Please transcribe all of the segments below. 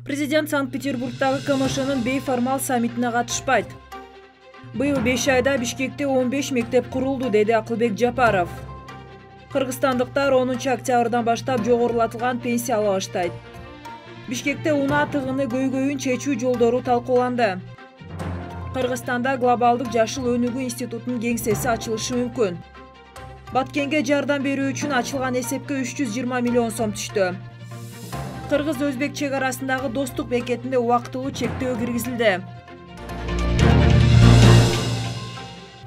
Президент Санкт-Петербургдагы КМШнын бейформал саммитине катышпайт. Быйыл 5 айда Бишкекте 15 мектеп курулду, деди Акылбек Жапаров. Кыргызстандыктар 10 октябрдан баштап жогорулатылган пенсия ала баштайт. Бишкекте унаа тыгыны көйгөйүн чечүү жолдору талкууланды. Кыргызстанда глобалдык жашыл өнүгүү институтунун кеңсеси ачылышы мүмкүн. Баткенге жардам берүү үчүн ачылган эсепке 320 миллион сом түштү. Кыргыз-өзбек чек арасындагы достук бекетинде убактылуу чектөө киргизилди.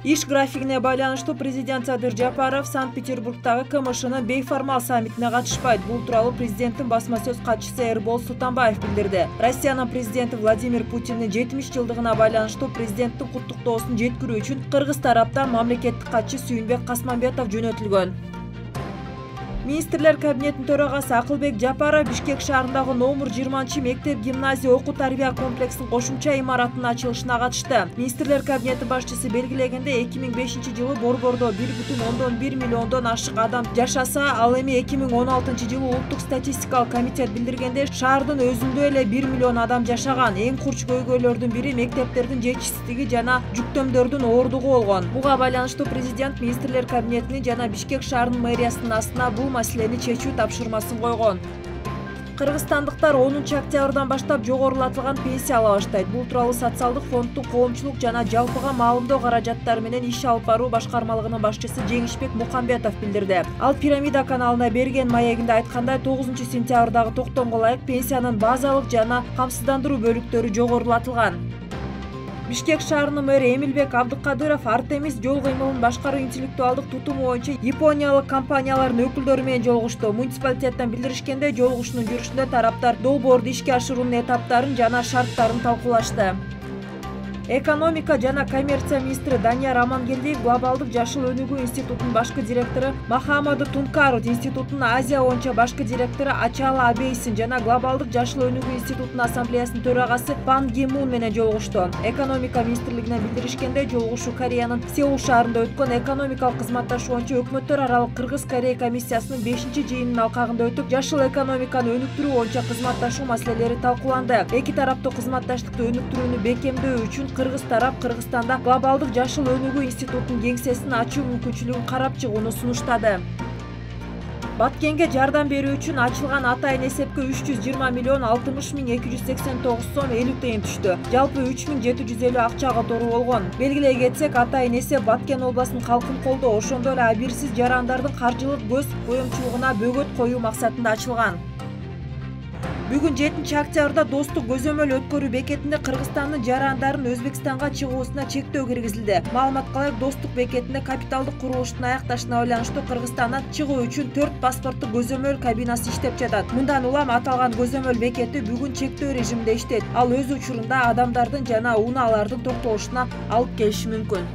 Иш графигине байланыштуу президент Садыр Жапаров Санкт-Петербургдагы КМШнын бейформал саммитине катышпайт. Бул тууралуу президенттин басма сөз катчысы Эрбол Султанбаев билдирди. Россиянын президенти Владимир Путиндин 70 жылдыгына байланыштуу президенттин куттуктоосун жеткирүү үчүн Кыргыз тараптан мамлекеттик катчы Сүйүнбек Касманбетов жөнөтүлгөн. Министрлер кабинетинин төрагасы Акылбек Жапаров Бишкек шаарындагы номер 20 мектеп-гимназия окуу-тарбия комплексинин кошумча имаратынын ачылышына катышты. Министрлер кабинети башчысы белгилегенде 2005 жылы Борбордо 1,1 миллиондон ашык адам жашаса, ал эми 2016 жылы Улуттук статистикалык комитет билдиргенде шаардын өзүндө эле 1 миллион адам жашаган. Эң курч көйгөйлөрдүн бири мектептердин жетишсиздиги жана жүктөмдөрдүн оордугу болгон. Буга байланыштуу президент министрлер кабинетини жана Бишкек шаарынын мэриясынын астына бул маселени чечүү тапшырмасын койгон. Кыргызстандыктар 10 октябрдан баштап жогорулатылган пенсия ала баштайт. Бул тууралуу социалдык фонддун коомчулук жана жалпыга маалымдоо каражаттары менен иш алып баруу башкармалыгынын башчысы Жеңишбек Мукамбетов билдирди. Ал Пирамида каналына берген маегинде айткандай, 9 сентябрдагы токтомго ылайык пенсиянын базалык жана камсыздандыруу бөлүктөрү жогорулатылган. Бишкек шаарынын мэри Эмилбек Абдыкадыров Артемис жол кыймылын башкаруу интеллектуалдык тутуму боюнча Япониялык компаниялардын өкүлдөрү менен жолугушту. Муниципалитеттен билдиришкенде, жолугушуунун жүрүшүндө тараптар долбоорду ишке ашыруунун этаптарын жана шарттарын талкуулашты. Экономика жана коммерция министри Данияр Амангелдиев глобалдык жашыл өнүгүү институтунун башкы директору Махамады Тункарут, институттун Азия боюнча башкы директору Ачала Абейсин жана глобалдык жашыл өнүгүү институтунун ассамблеясынын төрагасы Пан Ги Мун менен жолугушту. Экономика министрлигинен билдиришкенде, жолугушуу Кореянын Сеул шаарында өткөн экономикалык кызматташуу боюнча өкмөттөр аралык Кыргыз-Корея комиссиясынын 5-жыйынынын алкагында өтүп, жашыл экономиканы өнүктүрүү боюнча кызматташуу маселелери талкууланды. Эки тараптуу кызматташтыкты өнүктүрүүнү бекемдөө үчүн Кыргыз тарап Кыргызстанда глобалдык жашыл өнүгүү институтунун кеңсесин ачуу мүмкүнчүлүгүн карап чыгууну сунуштады. Баткенге жардам берүү үчүн ачылган атайын эсепке 320 миллион 60 миң 289 сом 50 тыйын түштү. Жалпы 3750 акча которуу болгон. Белгилей кетсек, атайын эсеп Баткен областынын халкын колдоо, ошондой эле абийирсиз жарандардын каржылык көз боюмчулугуна бөгөт коюу максатында ачылган. Бүгүн 7 октябрда достук көзөмөл өткөрүү бекетинде Кыргызстандын жарандарын Өзбекстанга чыгуусуна чектөө киргизилди. Маалыматка ылайык, достук бекетинде капиталдык курулуштун аякташына байланыштуу Кыргызстандан чыгуу үчүн 4 паспорттук көзөмөл кабинасы иштеп жатат. Мындан улам аталган көзөмөл бекети бүгүн чектөө режиминде иштейт. Ал өз учурунда адамдардын жана унаалардын токтолушуна алып келиши мүмкүн.